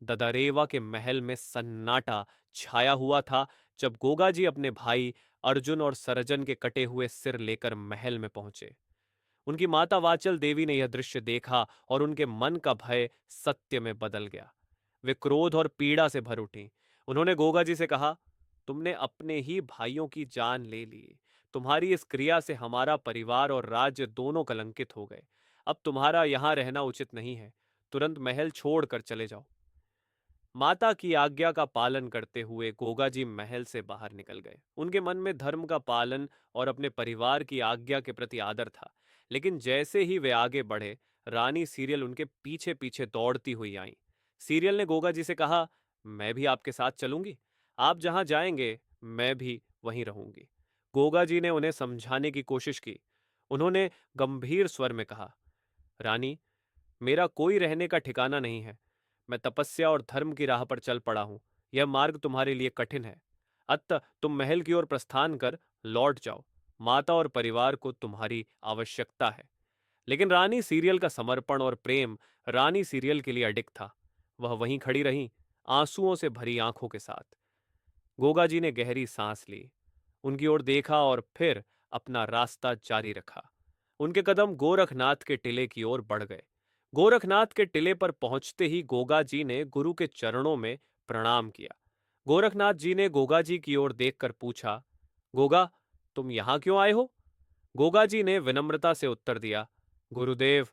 ददारेवा के महल में सन्नाटा छाया हुआ था जब गोगा जी अपने भाई अर्जुन और सरजन के कटे हुए सिर लेकर महल में पहुंचे। उनकी माता वाचल देवी ने यह दृश्य देखा और उनके मन का भय सत्य में बदल गया। वे क्रोध और पीड़ा से भर उठी। उन्होंने गोगा जी से कहा, तुमने अपने ही भाइयों की जान ले ली। तुम्हारी इस क्रिया से हमारा परिवार और राज्य दोनों कलंकित हो गए। अब तुम्हारा यहां रहना उचित नहीं है। तुरंत महल छोड़कर चले जाओ। माता की आज्ञा का पालन करते हुए गोगा जी महल से बाहर निकल गए। उनके मन में धर्म का पालन और अपने परिवार की आज्ञा के प्रति आदर था। लेकिन जैसे ही वे आगे बढ़े, रानी सीरियल उनके पीछे पीछे दौड़ती हुई आई। सीरियल ने गोगा जी से कहा, मैं भी आपके साथ चलूंगी। आप जहां जाएंगे मैं भी वहीं रहूंगी। गोगा जी ने उन्हें समझाने की कोशिश की। उन्होंने गंभीर स्वर में कहा, रानी, मेरा कोई रहने का ठिकाना नहीं है। मैं तपस्या और धर्म की राह पर चल पड़ा हूं। यह मार्ग तुम्हारे लिए कठिन है। अतः तुम महल की ओर प्रस्थान कर लौट जाओ। माता और परिवार को तुम्हारी आवश्यकता है। लेकिन रानी सीरियल का समर्पण और प्रेम रानी सीरियल के लिए अडिग था। वह वहीं खड़ी रहीं, आंसुओं से भरी आंखों के साथ। गोगा जी ने गहरी सांस ली, उनकी ओर देखा और फिर अपना रास्ता जारी रखा। उनके कदम गोरखनाथ के टिले की ओर बढ़ गए। गोरखनाथ के टिले पर पहुंचते ही गोगा जी ने गुरु के चरणों में प्रणाम किया। गोरखनाथ जी ने गोगा जी की ओर देखकर पूछा, गोगा, तुम यहां क्यों आए हो? गोगा जी ने विनम्रता से उत्तर दिया, गुरुदेव,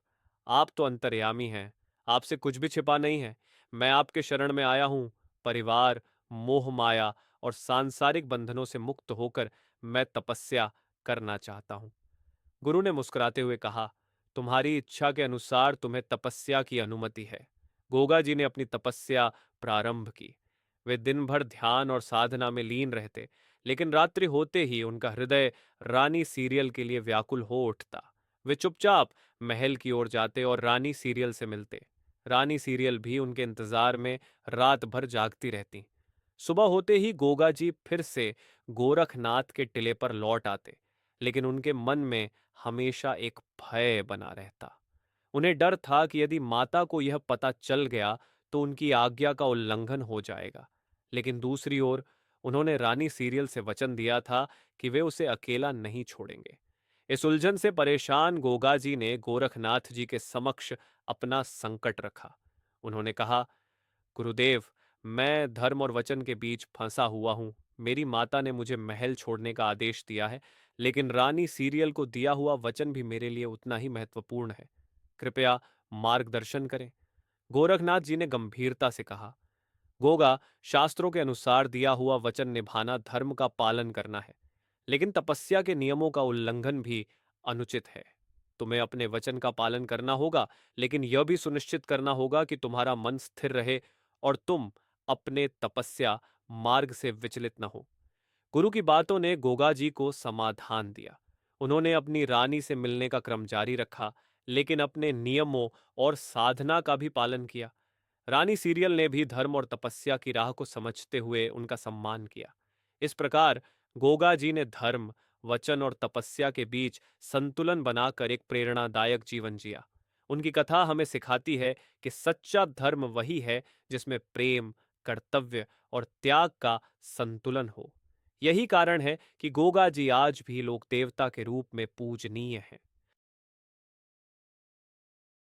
आप तो अंतर्यामी हैं। आपसे कुछ भी छिपा नहीं है। मैं आपके शरण में आया हूं। परिवार, मोह माया और सांसारिक बंधनों से मुक्त होकर मैं तपस्या करना चाहता हूं। गुरु ने मुस्कुराते हुए कहा, तुम्हारी इच्छा के अनुसार तुम्हें तपस्या की अनुमति है। गोगा जी ने अपनी तपस्या प्रारंभ की। वे दिन भर ध्यान और साधना में लीन रहते, लेकिन रात्रि होते ही उनका हृदय रानी सीरियल के लिए व्याकुल हो उठता। वे चुपचाप महल की ओर जाते और रानी सीरियल से मिलते। रानी सीरियल भी उनके इंतजार में रात भर जागती रहती। सुबह होते ही गोगा जी फिर से गोरखनाथ के टिले पर लौट आते, लेकिन उनके मन में हमेशा एक भय बना रहता। उन्हें डर था कि यदि माता को यह पता चल गया तो उनकी आज्ञा का उल्लंघन हो जाएगा। लेकिन दूसरी ओर उन्होंने रानी सीरियल से वचन दिया था कि वे उसे अकेला नहीं छोड़ेंगे। इस उलझन से परेशान गोगा जी ने गोरखनाथ जी के समक्ष अपना संकट रखा। उन्होंने कहा, गुरुदेव, मैं धर्म और वचन के बीच फंसा हुआ हूं। मेरी माता ने मुझे महल छोड़ने का आदेश दिया है, लेकिन रानी सीरियल को दिया हुआ वचन भी मेरे लिए उतना ही महत्वपूर्ण है। कृपया मार्गदर्शन करें। गोरखनाथ जी ने गंभीरता से कहा, गोगा, शास्त्रों के अनुसार दिया हुआ वचन निभाना धर्म का पालन करना है, लेकिन तपस्या के नियमों का उल्लंघन भी अनुचित है। तुम्हें अपने वचन का पालन करना होगा, लेकिन यह भी सुनिश्चित करना होगा कि तुम्हारा मन स्थिर रहे और तुम अपने तपस्या मार्ग से विचलित न हो। गुरु की बातों ने गोगा जी को समाधान दिया। उन्होंने अपनी रानी से मिलने का क्रम जारी रखा, लेकिन अपने नियमों और साधना का भी पालन किया। रानी सीरियल ने भी धर्म और तपस्या की राह को समझते हुए उनका सम्मान किया। इस प्रकार गोगा जी ने धर्म, वचन और तपस्या के बीच संतुलन बनाकर एक प्रेरणादायक जीवन जिया। उनकी कथा हमें सिखाती है कि सच्चा धर्म वही है जिसमें प्रेम, कर्तव्य और त्याग का संतुलन हो। यही कारण है कि गोगा जी आज भी लोक देवता के रूप में पूजनीय हैं।